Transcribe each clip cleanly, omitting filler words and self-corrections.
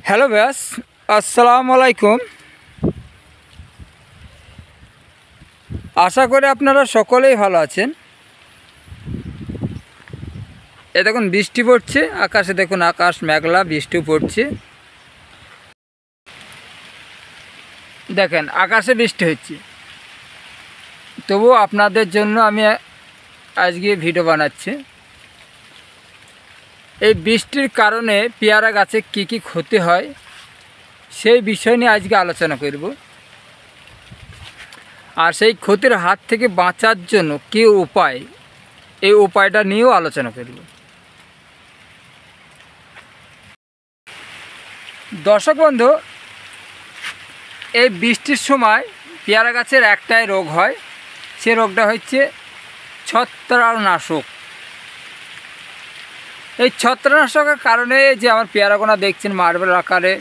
Hello ব্যাস, আসসালামু আলাইকুম। আশা করি আপনারা সকলেই ভালো আছেন। এ দেখুন বৃষ্টি পড়ছে, আকাশে দেখুন আকাশ মেঘলা, বৃষ্টিও পড়ছে। দেখেন আকাশে বৃষ্টি হচ্ছে, তবুও আপনাদের জন্য আমি আজকে ভিডিও বানাচ্ছি। এই বৃষ্টির কারণে পেয়ারা গাছে কি কি ক্ষতি হয় সেই বিষয় নিয়ে আজকে আলোচনা করব। আর সেই ক্ষতির হাত থেকে বাঁচার জন্য কী উপায়, এই উপায়টা নিয়েও আলোচনা করব। দর্শক বন্ধু, এই বৃষ্টির সময় পেয়ারা গাছের একটাই রোগ হয়, সে রোগটা হচ্ছে ছত্রাকনাশক। এই ছত্রাকনাশকের কারণে যে আমার পেয়ারাগোনা দেখছেন মার্বেল আকারে,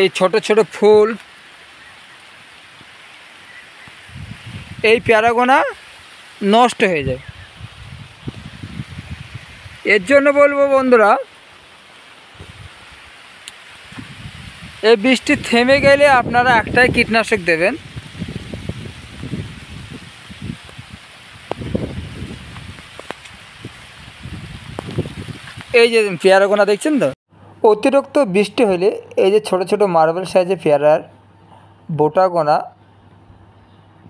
এই ছোট ছোট ফুল, এই পেয়ারাগোনা নষ্ট হয়ে যায়। এর জন্য বলবো বন্ধুরা, এই বৃষ্টি থেমে গেলে আপনারা একটাই কীটনাশক দেবেন। এই যে পেয়ারাগোনা দেখছেন তো, অতিরিক্ত বৃষ্টি হলে এই যে ছোট ছোট মার্বেল সাইজের পেয়ারার বোটাগোনা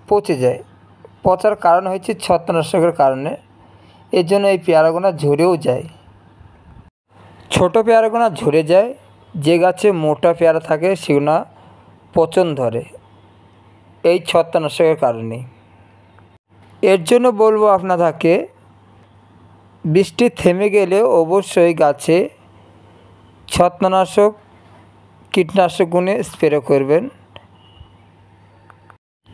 পচে যায়। পচার কারণ হচ্ছে ছত্রাকনাশকের কারণে। এর জন্য এই পেয়ারাগোনা ঝরেও যায়। ছোট পেয়ারাগোনা ঝরে যায়, যে গাছে মোটা পেয়ারা থাকে সেগুলো পচন ধরে এই ছত্রাকনাশকের কারণে। এর জন্য বলবো আপনাদেরকে, বৃষ্টি থেমে গেলে অবশ্যই গাছে ছত্রাকনাশক কীটনাশক গুণে স্প্রে করবেন।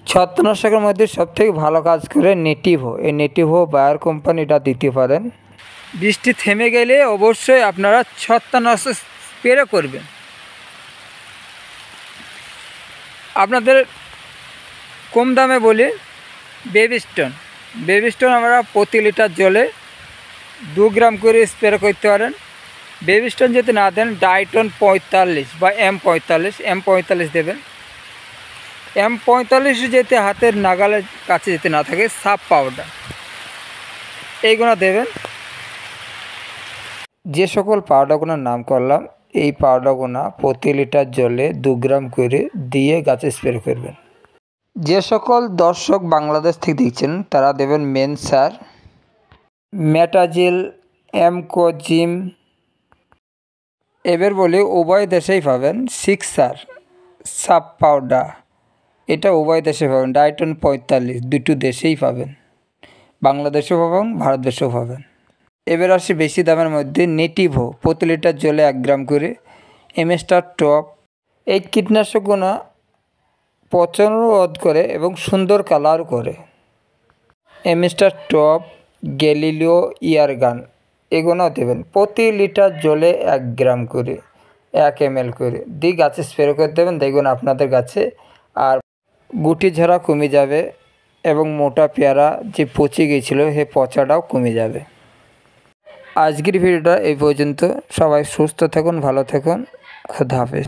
ছত্রাকনাশকের মধ্যে সবথেকে ভালো কাজ করে নেটিভো। এই নেটিভো বায়ার কোম্পানিটা দিতে পারেন। বৃষ্টি থেমে গেলে অবশ্যই আপনারা ছত্রাকনাশক স্প্রে করবেন। আপনাদের কম দামে বলি, বেবিস্টোন আমরা প্রতি লিটার জলে 2 গ্রাম করে স্প্রে করতে পারেন। বেবিস্টোন যদি না দেন, ডাইটন 45 বা M45 দেবেন। M45 যেতে হাতের নাগালের কাছে যেতে না থাকে, সাপ পাউডার এইগুলো দেবেন। যে সকল পাউডারগুলোর নাম করলাম, এই পাউডারগুলো প্রতি লিটার জলে 2 গ্রাম করে দিয়ে গাছে স্প্রে করবেন। যে সকল দর্শক বাংলাদেশ থেকে দেখছেন তারা দেবেন মেনসার, মেটাজিল, এমকোজিম। এবার বলি উভয় দেশেই পাবেন সিক্সার, সাপ পাউডার, এটা উভয় দেশে পাবেন। ডাইটন 45 দুটো দেশেই পাবেন, বাংলাদেশেও পাবেন, ভারতবর্ষেও পাবেন। এবার আসি বেশি দামের মধ্যে, নেটিভো প্রতি লিটার জলে 1 গ্রাম করে। এমস্টার টপ, এই কীটনাশকগুলো পচন রোধ করে এবং সুন্দর কালার করে। এমস্টার টপ, গ্যালিলিও, ইয়ারগান এগুলো দেবেন প্রতি লিটার জলে 1 গ্রাম করে, 1 ml করে দিয়ে গাছে স্প্রে করে দেবেন। দেখুন আপনাদের গাছে আর গুটি ঝরা কমে যাবে এবং মোটা পেয়ারা যে পচে গিয়েছিল সে পচাটাও কমে যাবে। আজকের ভিডিওটা এই পর্যন্ত। সবাই সুস্থ থাকুন, ভালো থাকুন, খোদা হাফেজ।